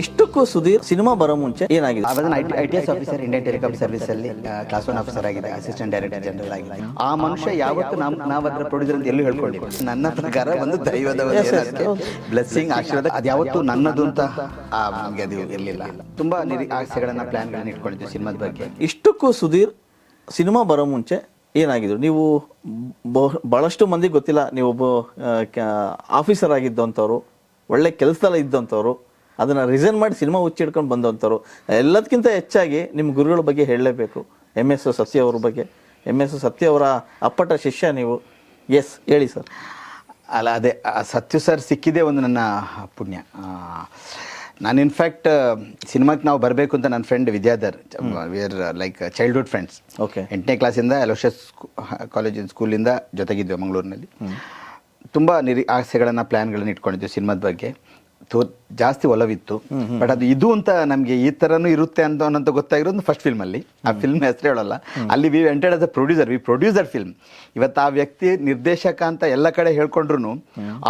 ಇಷ್ಟಕ್ಕೂ ಸುಧೀರ್ ಸಿನಿಮಾ ಬರೋ ಮುಂಚೆ ಏನಾಗಿದೆ? ITS officer, Indian telecom service ಅಲ್ಲಿ ಕ್ಲಾಸ್ 1 ಆಫೀಸರ್ ಆಗಿದೆ, ಅಸಿಸ್ಟೆಂಟ್ ಡೈರೆಕ್ಟರ್ ಜನರಲ್ ಆಗಿದೆ. ಆ ಮನುಷ್ಯ ಯಾವತ್ತು ನಾವು ಅದರ ಪ್ರೊಡ್ಯೂಸರ್ ಅಂತ ಎಲ್ಲೂ ಹೇಳ್ಕೊಂಡಿಲ್ಲ. ನನ್ನ ಪ್ರಕಾರ ಒಂದು ದೈವದ ಬ್ಲೆಸ್ಸಿಂಗ್, ಆಶೀರ್ವಾದ, ಅದು ಯಾವತ್ತು ನನ್ನದು ಅಂತ ನಮಗೆ ಅದು ಇರಲಿಲ್ಲ. ತುಂಬಾ ಆಸೆಗಳನ್ನ ಪ್ಲಾನ್ಗಳನ್ನ ಇಟ್ಕೊಂಡಿದ್ವಿ ಸಿನಿಮಾದ ಬಗ್ಗೆ. ಇಷ್ಟಕ್ಕೂ ಸುಧೀರ್ ಸಿನಿಮಾ ಬರೋ ಮುಂಚೆ ಏನಾಗಿದ್ರು? ನೀವು ಬಹಳಷ್ಟು ಮಂದಿಗೆ ಗೊತ್ತಿಲ್ಲ, ನೀವು ಒಬ್ಬ ಆಫೀಸರ್ ಆಗಿದ್ದಂಥವ್ರು, ಒಳ್ಳೆ ಕೆಲಸದಲ್ಲಿ ಇದ್ದಂಥವ್ರು, ಅದನ್ನು ರಿಸೈನ್ ಮಾಡಿ ಸಿನಿಮಾ ಹುಚ್ಚಿಡ್ಕೊಂಡು ಬಂದಂಥವ್ರು. ಎಲ್ಲದಕ್ಕಿಂತ ಹೆಚ್ಚಾಗಿ ನಿಮ್ಮ ಗುರುಗಳ ಬಗ್ಗೆ ಹೇಳಲೇಬೇಕು. MS ಸತ್ಯ ಅವ್ರ ಬಗ್ಗೆ. MS ಸತ್ಯ ಅವರ ಅಪ್ಪಟ ಶಿಷ್ಯ ನೀವು. ಎಸ್, ಹೇಳಿ ಸರ್. ಅಲ್ಲ, ಅದೇ ಸತ್ಯ ಸರ್ ಸಿಕ್ಕಿದೆ ಒಂದು ನನ್ನ ಪುಣ್ಯ. ನಾನು ಇನ್ಫ್ಯಾಕ್ಟ್ ಸಿನಿಮಾಕ್ಕೆ ನಾವು ಬರಬೇಕು ಅಂತ ನನ್ನ friend Vidyadhar, we are like childhood friends. Okay. 8ನೇ ಕ್ಲಾಸಿಂದ ಅಲೋಷಿಯಸ್ ಕಾಲೇಜಿನ ಸ್ಕೂಲಿಂದ ಜೊತೆಗಿದ್ವಿ ಮಂಗಳೂರಿನಲ್ಲಿ. ತುಂಬ ಆಸೆಗಳನ್ನು ಪ್ಲ್ಯಾನ್ಗಳನ್ನು ಇಟ್ಕೊಂಡಿದ್ವಿ ಸಿನಿಮಾದ ಬಗ್ಗೆ. ಜಾಸ್ತಿ ಒಲವಿತ್ತು. ಬಟ್ ಅದು ಇದು ಅಂತ ನಮಗೆ ಈ ಥರನೂ ಇರುತ್ತೆ ಅನ್ನೋಂಥ ಗೊತ್ತಾಗಿರೋದು ಫಸ್ಟ್ ಫಿಲ್ಮಲ್ಲಿ. ಆ ಫಿಲ್ಮ್ ಹೆಸರು ಹೇಳೋಲ್ಲ. ಅಲ್ಲಿ we entered as a producer, we producer film. ಇವತ್ತು ಆ ವ್ಯಕ್ತಿ ನಿರ್ದೇಶಕ ಅಂತ ಎಲ್ಲ ಕಡೆ ಹೇಳ್ಕೊಂಡ್ರು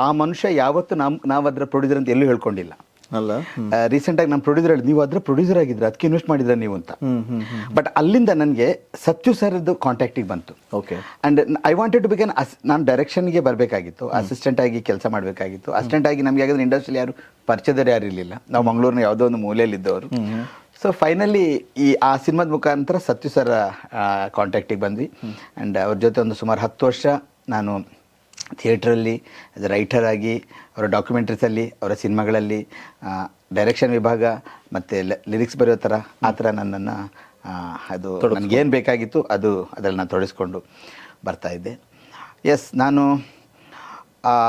ಆ ಮನುಷ್ಯ ಯಾವತ್ತು ನಾವು ಅದರ ಪ್ರೊಡ್ಯೂಸರ್ ಅಂತ ಎಲ್ಲೂ ಹೇಳ್ಕೊಂಡಿಲ್ಲ. ಅಲ್ಲ, ರೀಸೆಂಟಾಗಿ ನಮ್ಮ ಪ್ರೊಡ್ಯೂಸರ್ ಹೇಳಿ, ನೀವು ಅದರ ಪ್ರೊಡ್ಯೂಸರ್ ಆಗಿದ್ರೆ ಅದಕ್ಕೆ ಇನ್ವೆಸ್ಟ್ ಮಾಡಿದ್ರ ನೀವು ಅಂತ. ಬಟ್ ಅಲ್ಲಿಂದ ನನಗೆ ಸತ್ಯು ಸರ್ದು ಕಾಂಟ್ಯಾಕ್ಟಿಗೆ ಬಂತು. Okay. And I wanted to become ನಾನು ಡೈರೆಕ್ಷನ್ಗೆ ಬರಬೇಕಾಗಿತ್ತು, ಅಸಿಸ್ಟೆಂಟ್ ಆಗಿ ಕೆಲಸ ಮಾಡಬೇಕಾಗಿತ್ತು. ಅಸಿಸ್ಟೆಂಟ್ ಆಗಿ ನಮಗೆ ಆಗಿದ್ರೆ ಇಂಡಸ್ಟ್ರಿಯಲ್ಲಿ ಯಾರು ಪರಿಚಯದವ್ರು ಯಾರು ಇರಲಿಲ್ಲ. ನಾವು ಮಂಗಳೂರಿನ ಯಾವುದೋ ಒಂದು ಮೂಲೆಯಲ್ಲಿದ್ದವರು. ಸೊ ಫೈನಲಿ ಆ ಸಿನಿಮಾದ ಮುಖಾಂತರ ಸತ್ಯು ಸರ್ ಕಾಂಟ್ಯಾಕ್ಟಿಗೆ ಬಂದ್ವಿ. ಆ್ಯಂಡ್ ಅವ್ರ ಜೊತೆ ಒಂದು ಸುಮಾರು 10 ವರ್ಷ ನಾನು ಥಿಯೇಟ್ರಲ್ಲಿ ಆಸ್ ಎ ರೈಟರ್ ಆಗಿ, ಅವರ ಡಾಕ್ಯುಮೆಂಟ್ರೀಸಲ್ಲಿ, ಅವರ ಸಿನಿಮಾಗಳಲ್ಲಿ ಡೈರೆಕ್ಷನ್ ವಿಭಾಗ ಮತ್ತು ಲಿರಿಕ್ಸ್ ಬರೆಯೋ ಥರ ಆ ಥರ ನನ್ನನ್ನು ಅದು ನನಗೇನು ಬೇಕಾಗಿತ್ತು ಅದರಲ್ಲಿ ನಾನು ತೊಡಗಿಸ್ಕೊಂಡು ಬರ್ತಾಯಿದ್ದೆ. ಎಸ್, ನಾನು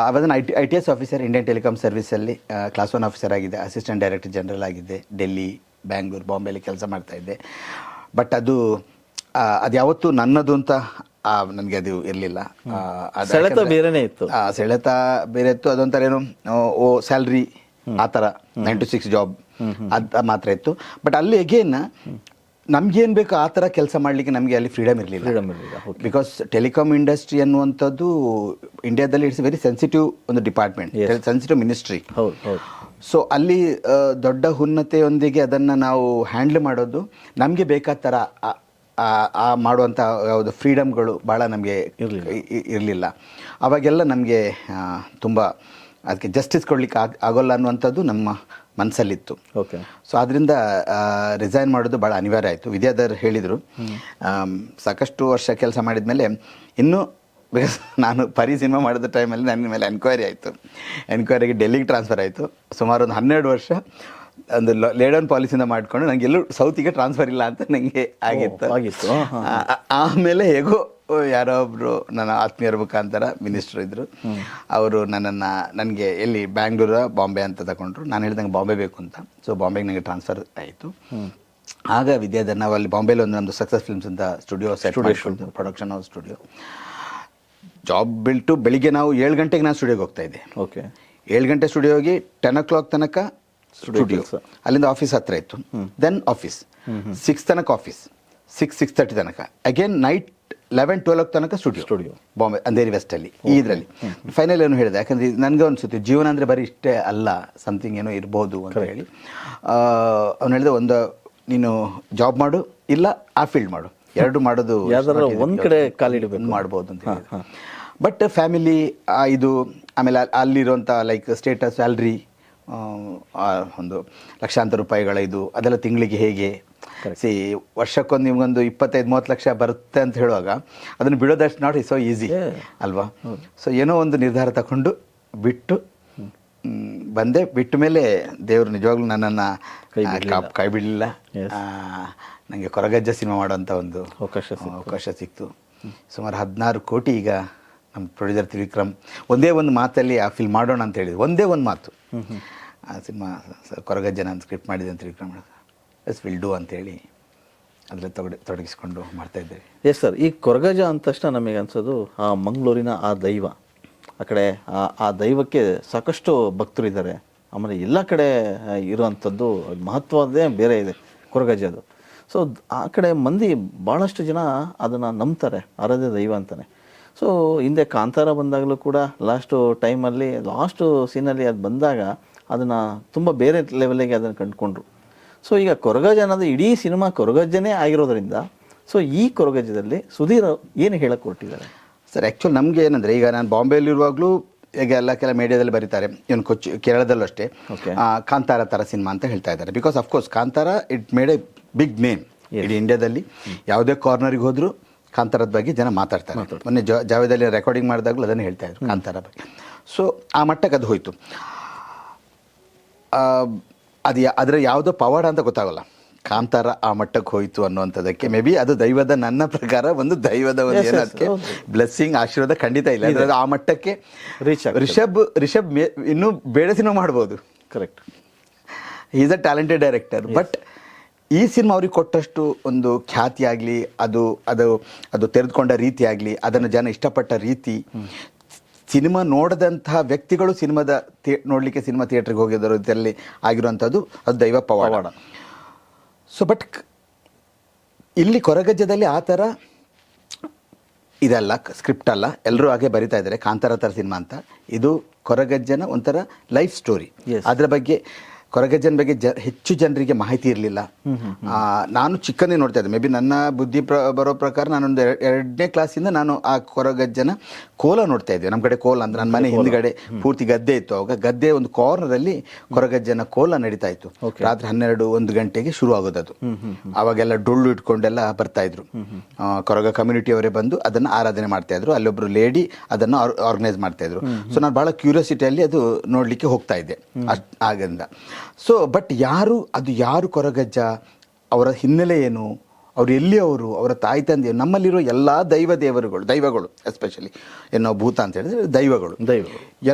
ಅದನ್ನು ITS ಆಫೀಸರ್, ಇಂಡಿಯನ್ ಟೆಲಿಕಾಂ ಸರ್ವಿಸಲ್ಲಿ ಕ್ಲಾಸ್ 1 ಆಫೀಸರ್ ಆಗಿದೆ, ಅಸಿಸ್ಟೆಂಟ್ ಡೈರೆಕ್ಟರ್ ಜನರಲ್ ಆಗಿದ್ದೆ. ಡೆಲ್ಲಿ, ಬ್ಯಾಂಗ್ಳೂರು, ಬಾಂಬೆಲಿ ಕೆಲಸ ಮಾಡ್ತಾಯಿದ್ದೆ. ಬಟ್ ಅದು ಯಾವತ್ತೂ ನನ್ನದು ಅಂತ ನನಗೆ ಅದು ಇರಲಿಲ್ಲ. ಸೆಳೆತ ಬೇರೆನೇ ಇತ್ತು. ಸೆಳೆತ ಬೇರೆ ಇತ್ತು. ಅದೊಂಥರ ಏನು ಸ್ಯಾಲ್ರಿ ಆ ಥರ 9 to 6 ಜಾಬ್ ಅದು ಮಾತ್ರ ಇತ್ತು. ಬಟ್ ಅಲ್ಲಿ ಅಗೇನ್ ನಮ್ಗೇನು ಬೇಕು ಆ ಥರ ಕೆಲಸ ಮಾಡಲಿಕ್ಕೆ ನಮಗೆ ಅಲ್ಲಿ ಫ್ರೀಡಮ್ ಇರಲಿಲ್ಲ. ಬಿಕಾಸ್ ಟೆಲಿಕಾಮ್ ಇಂಡಸ್ಟ್ರಿ ಅನ್ನುವಂಥದ್ದು ಇಂಡಿಯಾದಲ್ಲಿ ಇಟ್ಸ್ ವೆರಿ ಸೆನ್ಸಿಟಿವ್ ಒಂದು ಡಿಪಾರ್ಟ್ಮೆಂಟ್, ಸೆನ್ಸಿಟಿವ್ ಮಿನಿಸ್ಟ್ರಿ. ಸೊ ಅಲ್ಲಿ ದೊಡ್ಡ ಉನ್ನತೆಯೊಂದಿಗೆ ಅದನ್ನು ನಾವು ಹ್ಯಾಂಡಲ್ ಮಾಡೋದು ನಮಗೆ ಬೇಕಾದ ಥರ ಮಾಡುವಂಥ ಯಾವುದು ಫ್ರೀಡಮ್ಗಳು ಭಾಳ ನಮಗೆ ಇರಲಿಲ್ಲ. ಅವಾಗೆಲ್ಲ ನಮಗೆ ತುಂಬ ಅದಕ್ಕೆ ಜಸ್ಟಿಸ್ ಕೊಡಲಿಕ್ಕೆ ಆಗೋಲ್ಲ ಅನ್ನುವಂಥದ್ದು ನಮ್ಮ ಮನಸ್ಸಲ್ಲಿತ್ತು. ಓಕೆ. ಸೊ ಅದರಿಂದ ರಿಸೈನ್ ಮಾಡೋದು ಭಾಳ ಅನಿವಾರ್ಯ ಆಯಿತು. ವಿದ್ಯಾಧರ್ ಹೇಳಿದರು, ಸಾಕಷ್ಟು ವರ್ಷ ಕೆಲಸ ಮಾಡಿದ ಮೇಲೆ ಇನ್ನೂ, ಬಿಕಾಸ್ ನಾನು ಸಿನಿಮಾ ಮಾಡಿದ ಟೈಮಲ್ಲಿ ನನ್ನ ಮೇಲೆ ಎನ್ಕ್ವೈರಿ ಆಯಿತು. ಎನ್ಕ್ವೈರಿಗೆ ಡೆಲ್ಲಿಗೆ ಟ್ರಾನ್ಸ್ಫರ್ ಆಯಿತು. ಸುಮಾರು ಒಂದು 12 ವರ್ಷ ಒಂದು ಲೇಡೌನ್ ಪಾಲಿಸಿಂದ ಮಾಡಿಕೊಂಡು ನನಗೆಲ್ಲೂ ಸೌತಿಗೆ ಟ್ರಾನ್ಸ್ಫರ್ ಇಲ್ಲ ಅಂತ ನನಗೆ ಆಗಿತ್ತು. ಆಮೇಲೆ ಹೇಗೋ ಯಾರೋ ಒಬ್ಬರು ನನ್ನ ಆತ್ಮೀಯರ ಮುಖಾಂತರ ಮಿನಿಸ್ಟ್ರು ಇದ್ದರು. ಅವರು ನನಗೆ ಎಲ್ಲಿ ಬ್ಯಾಂಗ್ಳೂರ ಬಾಂಬೆ ಅಂತ ತಗೊಂಡ್ರು. ನಾನು ಹೇಳ್ದಂಗೆ ಬಾಂಬೆ ಬೇಕು ಅಂತ. ಸೊ ಬಾಂಬೆಗೆ ನನಗೆ ಟ್ರಾನ್ಸ್ಫರ್ ಆಯಿತು. ಆಗ ವಿದ್ಯಾಧರ್, ನಾವು ಅಲ್ಲಿ ಬಾಂಬೆಲಿ ಒಂದು ನಮ್ಮದು ಸಕ್ಸಸ್ ಫಿಲ್ಮ್ಸ್ ಅಂತ studio production house studio job built ಬೆಳಿಗ್ಗೆ ನಾವು 7 ಗಂಟೆಗೆ ನಾನು ಸ್ಟುಡಿಯೋಗೆ ಹೋಗ್ತಾಯಿದ್ದೆ. ಓಕೆ. 7 ಗಂಟೆ ಸ್ಟುಡಿಯೋ ಹೋಗಿ 10 o'clock ತನಕ ಸ್ಟುಡಿಯೋ, ಅಲ್ಲಿಂದ ಆಫೀಸ್ ಹತ್ರ ಇತ್ತು. ದೆನ್ ಆಫೀಸ್ 6 ತನಕ, ಆಫೀಸ್ 6:30 ತನಕ, ಅಗೇನ್ ನೈಟ್ 11-12 ತನಕ ಸ್ಟುಡಿಯೋ ಬಾಂಬೆ ಅಂಧೇರಿ ವೆಸ್ಟಲ್ಲಿ. ಈ ಇದರಲ್ಲಿ ಫೈನಲ್ ಏನು ಹೇಳಿದೆ, ಯಾಕಂದರೆ ನನಗೆ ಅನಿಸುತ್ತೆ ಜೀವನ ಅಂದರೆ ಬರೀ ಇಷ್ಟೇ ಅಲ್ಲ, ಸಮಥಿಂಗ್ ಏನೋ ಇರ್ಬೋದು ಅಂತ ಹೇಳಿ ಅವ್ನು ಹೇಳಿದೆ, ಒಂದು ನೀನು ಜಾಬ್ ಮಾಡು, ಇಲ್ಲ ಆ ಫೀಲ್ಡ್ ಮಾಡು, ಎರಡು ಮಾಡೋದು ಒಂದು ಕಡೆ ಕಾಲಿಡಬೇಕು ಮಾಡ್ಬೋದು ಅಂತ ಹೇಳಿ. ಬಟ್ ಫ್ಯಾಮಿಲಿ ಇದು, ಆಮೇಲೆ ಅಲ್ಲಿರುವಂಥ ಲೈಕ್ ಸ್ಟೇಟಸ್, ಸ್ಯಾಲ್ರಿ ಒಂದು ಲಕ್ಷಾಂತರ ರೂಪಾಯಿಗಳ ಇದು ಅದೆಲ್ಲ ತಿಂಗಳಿಗೆ ಹೇಗೆ ವರ್ಷಕ್ಕೊಂದು ನಿಮ್ಗೊಂದು 25-30 ಲಕ್ಷ ಬರುತ್ತೆ ಅಂತ ಹೇಳುವಾಗ ಅದನ್ನು ಬಿಡೋದಷ್ಟು ನಾಟ್ ಸೋ ಈಸಿ ಅಲ್ವಾ. ಸೊ ಏನೋ ಒಂದು ನಿರ್ಧಾರ ತಗೊಂಡು ಬಿಟ್ಟು ಬಂದೆ. ಬಿಟ್ಟ ಮೇಲೆ ದೇವರು ನಿಜವಾಗ್ಲೂ ನನ್ನನ್ನು ಕೈ ಬಿಡಲಿಲ್ಲ. ನನಗೆ ಕೊರಗಜ್ಜ ಸಿನಿಮಾ ಮಾಡೋಂಥ ಒಂದು ಅವಕಾಶ ಸಿಕ್ತು. ಸುಮಾರು 16 ಕೋಟಿ. ಈಗ ನಮ್ಮ ಪ್ರೊಡ್ಯೂಸರ್ ತ್ರಿವಿಕ್ರಮ್ ಒಂದೇ ಒಂದು ಮಾತಲ್ಲಿ ಆ ಫಿಲ್ಮ್ ಮಾಡೋಣ ಅಂತ ಹೇಳಿದ್ರು. ಒಂದೇ ಒಂದು ಮಾತು, ಆ ಸಿನಿಮಾ ಕೊರಗಜ್ಜ ನಾನು ಸ್ಕ್ರಿಪ್ಟ್ ಮಾಡಿದೆ ಅಂತ ತ್ರಿವಿಕ್ರಮ್ ಎಸ್ ವಿಲ್ ಡೂ ಅಂತೇಳಿ ಅದರಲ್ಲಿ ತೊಡಗಿಸ್ಕೊಂಡು ಮಾಡ್ತಾಯಿದ್ದೇವೆ. ಎಸ್ ಸರ್, ಈ ಕೊರಗಜ್ಜ ಅಂದ ತಕ್ಷಣ ನಮಗೆ ಅನ್ಸೋದು ಆ ಮಂಗಳೂರಿನ ಆ ದೈವ, ಆ ಕಡೆ ಆ ದೈವಕ್ಕೆ ಸಾಕಷ್ಟು ಭಕ್ತರಿದ್ದಾರೆ. ಆಮೇಲೆ ಎಲ್ಲ ಕಡೆ ಇರುವಂಥದ್ದು ಮಹತ್ವದೇ ಬೇರೆ ಇದೆ ಕೊರಗಜ್ಜದು. ಸೊ ಆ ಕಡೆ ಮಂದಿ ಭಾಳಷ್ಟು ಜನ ಅದನ್ನು ನಂಬ್ತಾರೆ, ಆರಾಧ್ಯ ದೈವ ಅಂತಾನೆ. ಸೊ ಹಿಂದೆ ಕಾಂತಾರ ಬಂದಾಗಲೂ ಕೂಡ ಲಾಸ್ಟು ಟೈಮಲ್ಲಿ ಲಾಸ್ಟು ಸೀನಲ್ಲಿ ಅದು ಬಂದಾಗ ಅದನ್ನು ತುಂಬ ಬೇರೆ ಲೆವೆಲಿಗೆ ಅದನ್ನು ಕಂಡುಕೊಂಡ್ರು. ಸೊ ಈಗ ಕೊರಗಜ್ಜ ಅನ್ನೋದು ಇಡೀ ಸಿನಿಮಾ ಕೊರಗಜ್ಜನೇ ಆಗಿರೋದ್ರಿಂದ ಸೊ ಈ ಕೊರಗಜ್ಜದಲ್ಲಿ ಸುಧೀರ್ ಏನು ಹೇಳಕ್ಕೆ ಹೊರಟಿದ್ದಾರೆ? ಸರ್ ಆ್ಯಕ್ಚುಲಿ ನಮಗೆ ಏನಂದರೆ, ಈಗ ನಾನು ಬಾಂಬೆಯಲ್ಲಿರುವಾಗಲೂ ಈಗ ಎಲ್ಲ ಕೆಲ ಮೀಡಿಯಾದಲ್ಲಿ ಬರೀತಾರೆ, ಇವನು ಕೇರಳದಲ್ಲೂ ಅಷ್ಟೇ ಕಾಂತಾರ ಥರ ಸಿನಿಮಾ ಅಂತ ಹೇಳ್ತಾ ಇದ್ದಾರೆ. Because of course Kantara it made a big name ಇಡೀ ಇಂಡಿಯಾದಲ್ಲಿ. ಯಾವುದೇ ಕಾರ್ನರಿಗೆ ಹೋದರೂ ಕಾಂತಾರದ ಬಗ್ಗೆ ಜನ ಮಾತಾಡ್ತಾರೆ. ಮೊನ್ನೆ ಜಾವೇದಲ್ಲಿ ರೆಕಾರ್ಡಿಂಗ್ ಮಾಡಿದಾಗಲೂ ಅದನ್ನು ಹೇಳ್ತಾ ಇದ್ರು ಕಾಂತಾರ ಬಗ್ಗೆ. ಸೊ ಆ ಮಟ್ಟಕ್ಕೆ ಅದು ಹೋಯಿತು. ಅದು ಅದರ ಯಾವುದೋ ಪವಾಡ ಅಂತ ಗೊತ್ತಾಗಲ್ಲ, ಕಾಂತಾರ ಆ ಮಟ್ಟಕ್ಕೆ ಹೋಯಿತು ಅನ್ನುವಂಥದ್ದಕ್ಕೆ ಮೇ ಬಿ ಅದು ದೈವದ, ನನ್ನ ಪ್ರಕಾರ ಒಂದು ದೈವದ ಒಂದು ಏನಕ್ಕೆ ಬ್ಲೆಸ್ಸಿಂಗ್, ಆಶೀರ್ವಾದ ಖಂಡಿತ ಇಲ್ಲ. ಅಂದರೆ ಆ ಮಟ್ಟಕ್ಕೆ ರಿಷಬ್ ಇನ್ನೂ ಬೇಡ ಸಿನಿಮಾ ಮಾಡ್ಬೋದು. Correct, is a talented director. But ಈ ಸಿನಿಮಾ ಅವ್ರಿಗೆ ಕೊಟ್ಟಷ್ಟು ಒಂದು ಖ್ಯಾತಿ ಆಗಲಿ, ಅದು ಅದು ಅದು ತೆರೆದುಕೊಂಡ ರೀತಿ ಆಗಲಿ, ಅದನ್ನು ಜನ ಇಷ್ಟಪಟ್ಟ ರೀತಿ, ಸಿನಿಮಾ ನೋಡದಂತಹ ವ್ಯಕ್ತಿಗಳು ಸಿನಿಮಾದ ನೋಡಲಿಕ್ಕೆ ಸಿನಿಮಾ ಥಿಯೇಟ್ರಿಗೆ ಹೋಗಿರೋ ರೀತಿಯಲ್ಲಿ ಆಗಿರುವಂಥದ್ದು ಅದು ದೈವ ಪವಾಡ. ಸೊ ಬಟ್ ಇಲ್ಲಿ ಕೊರಗಜ್ಜದಲ್ಲಿ ಆ ಥರ ಇದಲ್ಲ, ಸ್ಕ್ರಿಪ್ಟ್ ಅಲ್ಲ, ಎಲ್ಲರೂ ಹಾಗೆ ಬರಿತಾ ಇದ್ದಾರೆ ಕಾಂತಾರ ಥರ ಸಿನಿಮಾ ಅಂತ. ಇದು ಕೊರಗಜ್ಜನ ಒಂಥರ ಲೈಫ್ ಸ್ಟೋರಿ. ಅದರ ಬಗ್ಗೆ, ಕೊರಗಜ್ಜನ ಬಗ್ಗೆ ಹೆಚ್ಚು ಜನರಿಗೆ ಮಾಹಿತಿ ಇರಲಿಲ್ಲ. ನಾನು ಚಿಕ್ಕಂದೇ ನೋಡ್ತಾ ಇದ್ದೆ, ಮೇ ಬಿ ನನ್ನ ಬುದ್ಧಿ ಬರೋ ಪ್ರಕಾರ ನಾನೊಂದು 2ನೇ ಕ್ಲಾಸಿಂದ ನಾನು ಆ ಕೊರಗಜ್ಜನ ಕೋಲ ನೋಡ್ತಾ ಇದ್ದೆ. ನಮ್ಮ ಕಡೆ ಕೋಲ ಅಂದ್ರೆ ನನ್ನ ಮನೆ ಹಿಂದ್ಗಡೆ ಪೂರ್ತಿ ಗದ್ದೆ ಇತ್ತು. ಅವಾಗ ಗದ್ದೆ ಒಂದು ಕಾರ್ನರಲ್ಲಿ ಕೊರಗಜ್ಜನ ಕೋಲ ನಡೀತಾ ಇತ್ತು. ರಾತ್ರಿ 12-1 ಗಂಟೆಗೆ ಶುರು ಆಗೋದದು. ಅವಾಗೆಲ್ಲ ಡೊಳ್ಳು ಇಟ್ಕೊಂಡೆಲ್ಲ ಬರ್ತಾ ಇದ್ರು. ಕೊರಗ ಕಮ್ಯುನಿಟಿಯವರೇ ಬಂದು ಅದನ್ನು ಆರಾಧನೆ ಮಾಡ್ತಾ ಇದ್ರು. ಅಲ್ಲೊಬ್ರು ಲೇಡಿ ಅದನ್ನು ಆರ್ಗನೈಸ್ ಮಾಡ್ತಾ ಇದ್ರು. ಸೊ ನಾನು ಭಾಳ ಕ್ಯೂರಿಯಾಸಿಟಿಯಲ್ಲಿ ಅದು ನೋಡಲಿಕ್ಕೆ ಹೋಗ್ತಾ ಇದ್ದೆ ಆಗಿಂದ. ಸೊ ಬಟ್ ಯಾರು ಕೊರಗಜ್ಜ, ಅವರ ಹಿನ್ನೆಲೆ ಏನು, ಅವರು ಎಲ್ಲಿ, ಅವರ ತಾಯಿ ತಂದೆ, ನಮ್ಮಲ್ಲಿರೋ ಎಲ್ಲ ದೈವಗಳು ಎಸ್ಪೆಷಲಿ ಏನೋ ಭೂತ ಅಂತ ಹೇಳಿದ್ರೆ ದೈವಗಳು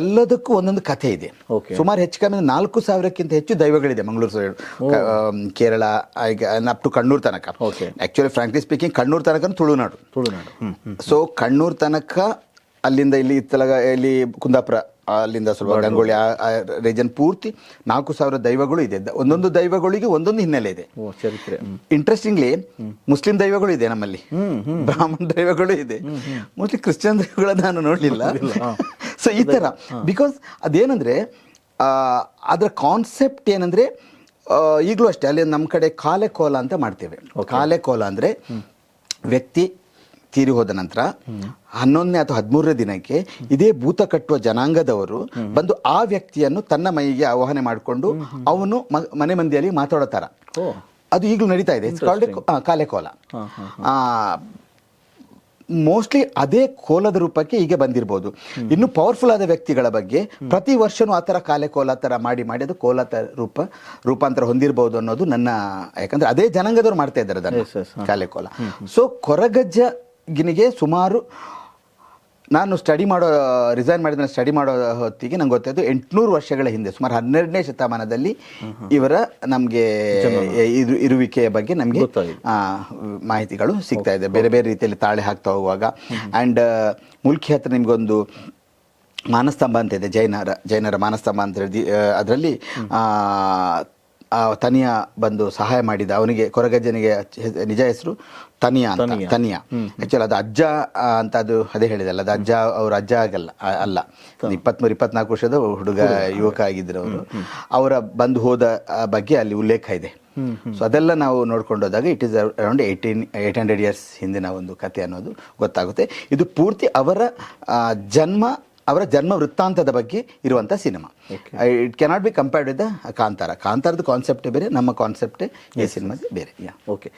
ಎಲ್ಲದಕ್ಕೂ ಒಂದೊಂದು ಕಥೆ ಇದೆ. ಸುಮಾರು ಹೆಚ್ಚು ಕಮ್ಮಿ 4,000ಕ್ಕಿಂತ ಹೆಚ್ಚು ದೈವಗಳಿದೆ Mangalore side, Kerala, up to Kannur ತನಕ. ಆ್ಯಕ್ಚುಲಿ ಫ್ರಾಂಕ್ಲಿ ಸ್ಪೀಕಿಂಗ್ ಕಣ್ಣೂರು ತನಕ ತುಳುನಾಡು. ಸೊ ಕಣ್ಣೂರು ತನಕ, ಅಲ್ಲಿಂದ ಇಲ್ಲಿ ಕುಂದಾಪುರ, ಅಲ್ಲಿಂದ ಸ್ವಲ್ಪ ಗಂಗೊಳ್ಳಿ, ಆ ರೀಜನ್ ಪೂರ್ತಿ 4,000 ದೈವಗಳು ಇದೆ. ಒಂದೊಂದು ದೈವಗಳಿಗೆ ಒಂದೊಂದು ಹಿನ್ನೆಲೆ ಇದೆ. ಇಂಟ್ರೆಸ್ಟಿಂಗ್ಲಿ ಮುಸ್ಲಿಂ ದೈವಗಳು ಇದೆ ನಮ್ಮಲ್ಲಿ, ಬ್ರಾಹ್ಮಣ ದೈವಗಳು ಇದೆ, ಮೋಸ್ಟ್ಲಿ ಕ್ರಿಶ್ಚಿಯನ್ ದೈವಗಳನ್ನ ನಾನು ನೋಡಲಿಲ್ಲ. ಸೊ ಈ ಥರ, ಬಿಕಾಸ್ ಅದೇನಂದ್ರೆ ಅದರ ಕಾನ್ಸೆಪ್ಟ್ ಏನಂದ್ರೆ, ಈಗಲೂ ಅಷ್ಟೇ ಅಲ್ಲಿ ನಮ್ಮ ಕಡೆ ಕಾಲೆ ಕೋಲ ಅಂತ ಮಾಡ್ತೇವೆ. ಕಾಲೆ ಕೋಲ ಅಂದರೆ ವ್ಯಕ್ತಿ ತೀರಿ ಹೋದ ನಂತರ 11ನೇ ಅಥವಾ 13ನೇ ದಿನಕ್ಕೆ ಇದೇ ಭೂತ ಕಟ್ಟುವ ಜನಾಂಗದವರು ಬಂದು ಆ ವ್ಯಕ್ತಿಯನ್ನು ತನ್ನ ಮೈಗೆ ಆವಾಹನೆ ಮಾಡಿಕೊಂಡು ಅವನು ಮನೆ ಮಂದಿಯಲ್ಲಿ ಮಾತಾಡೋತಾರ. ಅದು ಈಗಲೂ ನಡೀತಾ ಇದೆ. ಕಾಲೆ ಕೋಲ. ಮೋಸ್ಟ್ಲಿ ಅದೇ ಕೋಲದ ರೂಪಕ್ಕೆ ಈಗ ಬಂದಿರ್ಬೋದು. ಇನ್ನು ಪವರ್ಫುಲ್ ಆದ ವ್ಯಕ್ತಿಗಳ ಬಗ್ಗೆ ಪ್ರತಿ ವರ್ಷನೂ ಆ ಥರ ಕಾಲೆ ಕೋಲ ಥರ ಮಾಡಿ ಅದು ಕೋಲ ರೂಪಾಂತರ ಹೊಂದಿರಬಹುದು ಅನ್ನೋದು ನನ್ನ, ಯಾಕಂದ್ರೆ ಅದೇ ಜನಾಂಗದವ್ರು ಮಾಡ್ತಾ ಇದ್ದಾರೆ ಅದನ್ನು, ಕಾಲೆ ಕೋಲ. ಸೊ ಕೊರಗಜ್ಜನಿಗೆ ಸುಮಾರು ನಾನು ರಿಸೈನ್ ಮಾಡಿದ ಸ್ಟಡಿ ಮಾಡೋ ಹೊತ್ತಿಗೆ ನಂಗೆ ಗೊತ್ತಾಯ್ತು 800 ವರ್ಷಗಳ ಹಿಂದೆ, ಸುಮಾರು 12ನೇ ಶತಮಾನದಲ್ಲಿ ಇವರ ನಮಗೆ ಇರುವಿಕೆಯ ಬಗ್ಗೆ ನಮಗೆ ಮಾಹಿತಿಗಳು ಸಿಗ್ತಾ ಇದೆ. ಬೇರೆ ಬೇರೆ ರೀತಿಯಲ್ಲಿ ತಾಳೆ ಹಾಕ್ತಾ ಹೋಗುವಾಗ. ಆ್ಯಂಡ್ ಮುಲ್ಕಿ ಹತ್ರ ನಿಮಗೊಂದು ಮಾನಸ್ತಂಭ ಅಂತ ಇದೆ, ಜೈನರ ಮಾನಸ್ತಂಭ ಅಂತ ಹೇಳಿ, ಅದರಲ್ಲಿ ತನಿಯ ಬಂದು ಸಹಾಯ ಮಾಡಿದ, ಅವನಿಗೆ ಕೊರಗಜ್ಜನಿಗೆ ನಿಜ ಹೆಸರು ತನಿಯ. ಆಕ್ಚುಲಿ ಅದು ಅಜ್ಜ ಅಂತ ಅದೇ ಹೇಳಿದಲ್ಲ, ಅದು ಅವ್ರ ಅಜ್ಜ ಅಲ್ಲ, 23-24 ವರ್ಷದ ಹುಡುಗ, ಯುವಕ ಆಗಿದ್ರು ಅವರು. ಅವರ ಬಂದು ಹೋದ ಬಗ್ಗೆ ಅಲ್ಲಿ ಉಲ್ಲೇಖ ಇದೆ. ಸೊ ಅದೆಲ್ಲ ನಾವು ನೋಡ್ಕೊಂಡು ಹೋದಾಗ ಇಟ್ ಈಸ್ ಅರೌಂಡ್ 800 ಇಯರ್ಸ್ ಹಿಂದಿನ ಒಂದು ಕಥೆ ಅನ್ನೋದು ಗೊತ್ತಾಗುತ್ತೆ. ಇದು ಪೂರ್ತಿ ಅವರ ಜನ್ಮ ವೃತ್ತಾಂತದ ಬಗ್ಗೆ ಇರುವಂಥ ಸಿನಿಮಾ. It cannot be compared with the ಕಾಂತಾರದ ಕಾನ್ಸೆಪ್ಟೇ ಬೇರೆ, ನಮ್ಮ ಕಾನ್ಸೆಪ್ಟೇ ಈ ಸಿನಿಮಾದ ಬೇರೆ. ಓಕೆ.